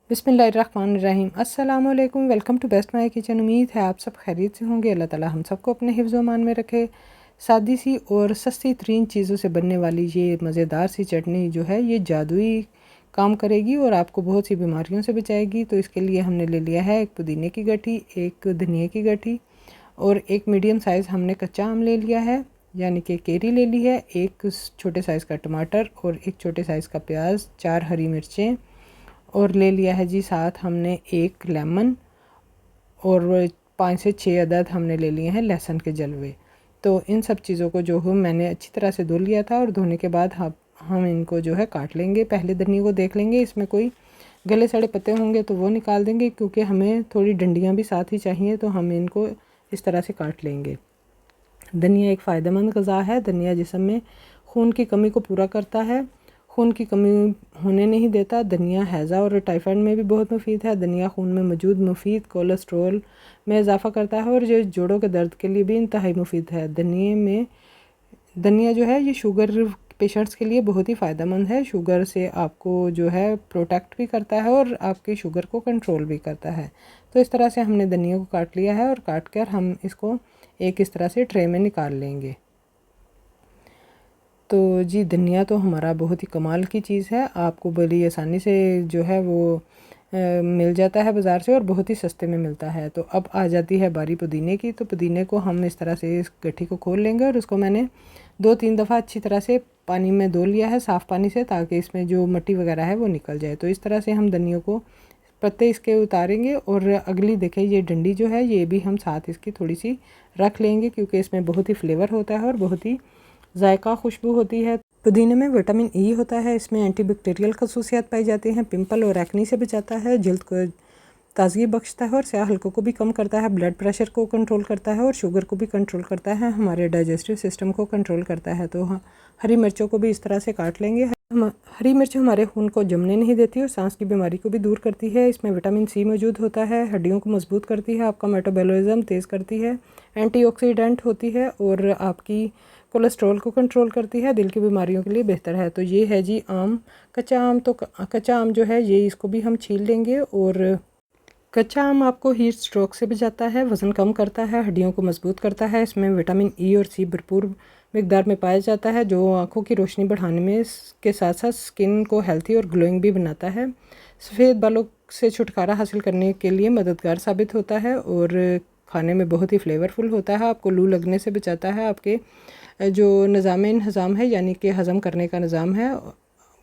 बिस्मिल्लाहिर्रहमानिर्रहीम। अस्सलामुअलैकुम। Welcome to best my kitchen. उम्मीद है आप सब खैरियत से होंगे। अल्लाह ताला हम सबको अपने हिफ्ज़ व अमान में रखे। सादी सी और सस्ती तरीन चीज़ों से बनने वाली ये मज़ेदार सी चटनी जो है ये जादुई काम करेगी और आपको बहुत सी बीमारियों से बचाएगी। तो इसके लिए हमने ले लिया है एक पुदीने की गठी, एक धनिया की गठी और एक मीडियम साइज़ हमने कच्चा आम ले लिया है, यानी कि केरी ले ली है, एक छोटे साइज़ का टमाटर और एक छोटे साइज़ का प्याज, 4 हरी मिर्चें और ले लिया है जी साथ हमने एक लेमन और 5 से 6 अदद हमने ले लिए हैं लहसुन के जलवे। तो इन सब चीज़ों को जो है मैंने अच्छी तरह से धो लिया था और धोने के बाद हम इनको जो है काट लेंगे। पहले धनिया को देख लेंगे, इसमें कोई गले सड़े पत्ते होंगे तो वो निकाल देंगे, क्योंकि हमें थोड़ी डंडियाँ भी साथ ही चाहिए, तो हम इनको इस तरह से काट लेंगे। धनिया एक फ़ायदेमंद ग़िज़ा है। धनिया जिस्म में खून की कमी को पूरा करता है, खून की कमी होने नहीं देता। धनिया हैज़ा और टाइफाइड में भी बहुत मुफीद है। धनिया खून में मौजूद मुफीद कोलेस्ट्रॉल में इजाफ़ा करता है और जो जोड़ों के दर्द के लिए भी इंतहाई मुफीद है। धनिया जो है ये शुगर पेशेंट्स के लिए बहुत ही फ़ायदेमंद है। शुगर से आपको जो है प्रोटेक्ट भी करता है और आपकी शुगर को कंट्रोल भी करता है। तो इस तरह से हमने धनिया को काट लिया है और काट कर हम इसको एक इस तरह से ट्रे में निकाल लेंगे। तो जी धनिया तो हमारा बहुत ही कमाल की चीज़ है, आपको बड़ी आसानी से जो है वो मिल जाता है बाज़ार से और बहुत ही सस्ते में मिलता है। तो अब आ जाती है बारी पुदीने की। तो पुदीने को हम इस तरह से इस गट्ठी को खोल लेंगे और उसको मैंने 2-3 दफ़ा अच्छी तरह से पानी में धो लिया है, साफ़ पानी से, ताकि इसमें जो मिट्टी वगैरह है वो निकल जाए। तो इस तरह से हम धनिया को पत्ते इसके उतारेंगे और अगली देखें ये डंडी जो है ये भी हम साथ इसकी थोड़ी सी रख लेंगे, क्योंकि इसमें बहुत ही फ्लेवर होता है और बहुत ही जायका खुशबू होती है। पुदीने में विटामिन ई होता है, इसमें एंटीबैक्टीरियल खसूसियात पाई जाती हैं, पिंपल और एक्नी से बचाता है, जल्द को ताजगी बख्शता है और स्याह हलकों को भी कम करता है, ब्लड प्रेशर को कंट्रोल करता है और शुगर को भी कंट्रोल करता है, हमारे डाइजेस्टिव सिस्टम को कंट्रोल करता है। तो हरी मिर्चों को भी इस तरह से काट लेंगे। हरी मिर्च हमारे खून को जमने नहीं देती और सांस की बीमारी को भी दूर करती है। इसमें विटामिन सी मौजूद होता है, हड्डियों को मजबूत करती है, आपका मेटाबॉलिज्म तेज़ करती है, एंटीऑक्सीडेंट होती है और आपकी कोलेस्ट्रॉल को कंट्रोल करती है, दिल की बीमारियों के लिए बेहतर है। तो ये है जी आम, कच्चा आम। तो कच्चा आम जो है ये इसको भी हम छील लेंगे और कच्चा आम आपको हीट स्ट्रोक से बचाता है, वज़न कम करता है, हड्डियों को मजबूत करता है। इसमें विटामिन ई और सी भरपूर मिकदार में पाया जाता है, जो आँखों की रोशनी बढ़ाने में के साथ साथ स्किन को हेल्थी और ग्लोइंग भी बनाता है। सफ़ेद बालों से छुटकारा हासिल करने के लिए मददगार साबित होता है और खाने में बहुत ही फ्लेवरफुल होता है। आपको लू लगने से बचाता है, आपके जो निज़ाम है यानी कि हज़म करने का निज़ाम है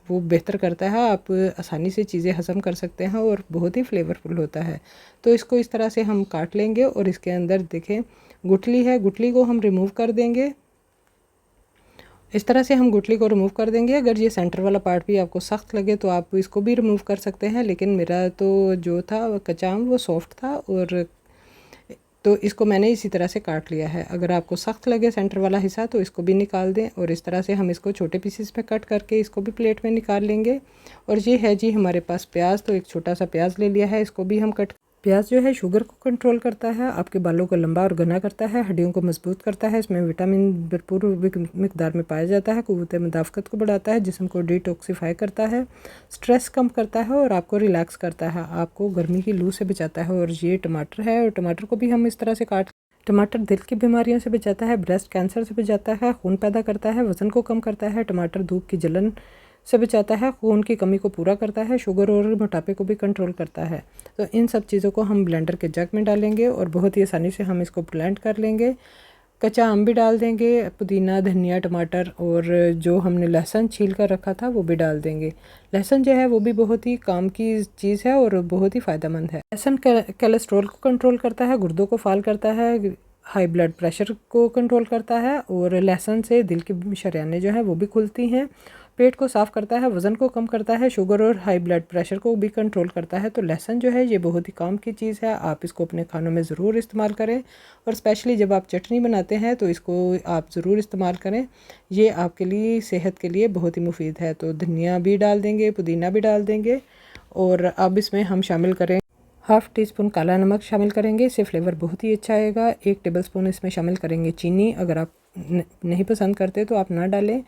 वो बेहतर करता है, आप आसानी से चीज़ें हज़म कर सकते हैं और बहुत ही फ्लेवरफुल होता है। तो इसको इस तरह से हम काट लेंगे और इसके अंदर देखें गुठली है, गुठली को हम रिमूव कर देंगे। इस तरह से हम गुठली को रिमूव कर देंगे। अगर ये सेंटर वाला पार्ट भी आपको सख्त लगे तो आप इसको भी रिमूव कर सकते हैं, लेकिन मेरा तो जो था कच्चा आम वो सॉफ्ट था और तो इसको मैंने इसी तरह से काट लिया है। अगर आपको सख्त लगे सेंटर वाला हिस्सा तो इसको भी निकाल दें और इस तरह से हम इसको छोटे पीसेस में कट करके इसको भी प्लेट में निकाल लेंगे। और ये है जी हमारे पास प्याज। तो एक छोटा सा प्याज ले लिया है, इसको भी हम कट। प्याज जो है शुगर को कंट्रोल करता है, आपके बालों को लंबा और घना करता है, हड्डियों को मजबूत करता है, इसमें विटामिन भरपूर मिकदार में पाया जाता है, क़ुव्वत मुदाफ़क़त को बढ़ाता है, जिस्म को डिटॉक्सिफाई करता है, स्ट्रेस कम करता है और आपको रिलैक्स करता है, आपको गर्मी की लू से बचाता है। और ये टमाटर है और टमाटर को भी हम इस तरह से काट। टमाटर दिल की बीमारियों से बचाता है, ब्रेस्ट कैंसर से बचाता है, खून पैदा करता है, वज़न को कम करता है। टमाटर धूप की जलन से बचाता है, खून की कमी को पूरा करता है, शुगर और मोटापे को भी कंट्रोल करता है। तो इन सब चीज़ों को हम ब्लेंडर के जग में डालेंगे और बहुत ही आसानी से हम इसको ब्लेंड कर लेंगे। कच्चा आम भी डाल देंगे, पुदीना, धनिया, टमाटर और जो हमने लहसुन छील कर रखा था वो भी डाल देंगे। लहसुन जो है वो भी बहुत ही काम की चीज़ है और बहुत ही फ़ायदेमंद है। लहसुन कोलेस्ट्रॉल को कंट्रोल करता है, गुर्दों को फाल करता है, हाई ब्लड प्रेशर को कंट्रोल करता है और लहसुन से दिल की शरियानें जो हैं वो भी खुलती हैं, पेट को साफ़ करता है, वज़न को कम करता है, शुगर और हाई ब्लड प्रेशर को भी कंट्रोल करता है। तो लहसुन जो है ये बहुत ही काम की चीज़ है, आप इसको अपने खानों में ज़रूर इस्तेमाल करें और स्पेशली जब आप चटनी बनाते हैं तो इसको आप ज़रूर इस्तेमाल करें, ये आपके लिए सेहत के लिए बहुत ही मुफीद है। तो धनिया भी डाल देंगे, पुदीना भी डाल देंगे और अब इसमें हम शामिल करें हाफ़ टी स्पून काला नमक शामिल करेंगे, इससे फ्लेवर बहुत ही अच्छा आएगा। 1 टेबलस्पून इसमें शामिल करेंगे चीनी, अगर आप नहीं पसंद करते तो आप ना डालें,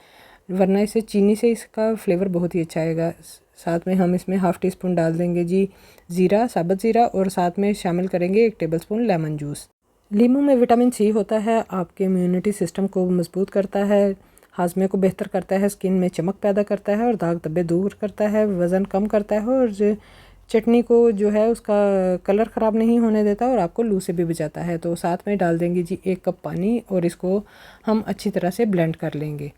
वरना इसे चीनी से इसका फ्लेवर बहुत ही अच्छा आएगा। साथ में हम इसमें हाफ़ टी स्पून डाल देंगे जी ज़ीरा, साबुत ज़ीरा, और साथ में शामिल करेंगे 1 टेबलस्पून लेमन जूस। नींबू में विटामिन सी होता है, आपके इम्यूनिटी सिस्टम को मजबूत करता है, हाजमे को बेहतर करता है, स्किन में चमक पैदा करता है और दाग धब्बे दूर करता है, वज़न कम करता है और चटनी को जो है उसका कलर ख़राब नहीं होने देता और आपको लू से भी बचाता है। तो साथ में डाल देंगे जी 1 कप पानी और इसको हम अच्छी तरह से ब्लेंड कर लेंगे।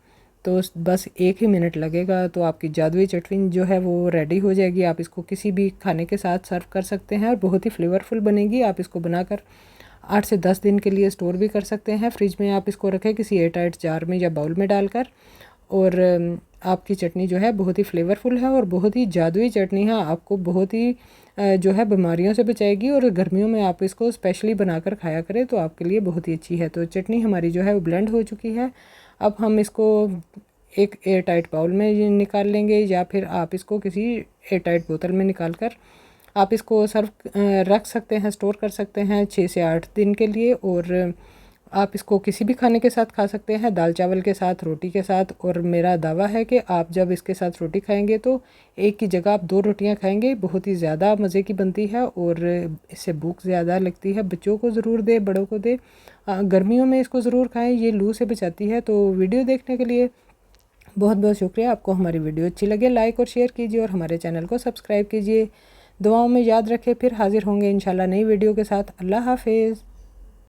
तो बस 1 ही मिनट लगेगा तो आपकी जादुई चटनी जो है वो रेडी हो जाएगी। आप इसको किसी भी खाने के साथ सर्व कर सकते हैं और बहुत ही फ्लेवरफुल बनेगी। आप इसको बनाकर 8 से 10 दिन के लिए स्टोर भी कर सकते हैं। फ्रिज में आप इसको रखें किसी एयरटाइट जार में या बाउल में डालकर, और आपकी चटनी जो है बहुत ही फ्लेवरफुल है और बहुत ही जादुई चटनी है। आपको बहुत ही जो है बीमारियों से बचाएगी और गर्मियों में आप इसको स्पेशली बनाकर खाया करें तो आपके लिए बहुत ही अच्छी है। तो चटनी हमारी जो है वो ब्लेंड हो चुकी है। अब हम इसको एक एयरटाइट बाउल में निकाल लेंगे या फिर आप इसको किसी एयरटाइट बोतल में निकाल कर आप इसको सर्व रख सकते हैं, स्टोर कर सकते हैं 6 से 8 दिन के लिए। और आप इसको किसी भी खाने के साथ खा सकते हैं, दाल चावल के साथ, रोटी के साथ। और मेरा दावा है कि आप जब इसके साथ रोटी खाएंगे तो एक की जगह आप 2 रोटियां खाएंगे। बहुत ही ज़्यादा मज़े की बनती है और इससे भूख ज़्यादा लगती है। बच्चों को ज़रूर दे, बड़ों को दे, गर्मियों में इसको ज़रूर खाएं, ये लू से बचाती है। तो वीडियो देखने के लिए बहुत बहुत शुक्रिया। आपको हमारी वीडियो अच्छी लगे लाइक और शेयर कीजिए और हमारे चैनल को सब्सक्राइब कीजिए। दुआओं में याद रखें, फिर हाजिर होंगे इंशाल्लाह नई वीडियो के साथ। अल्लाह हाफिज़।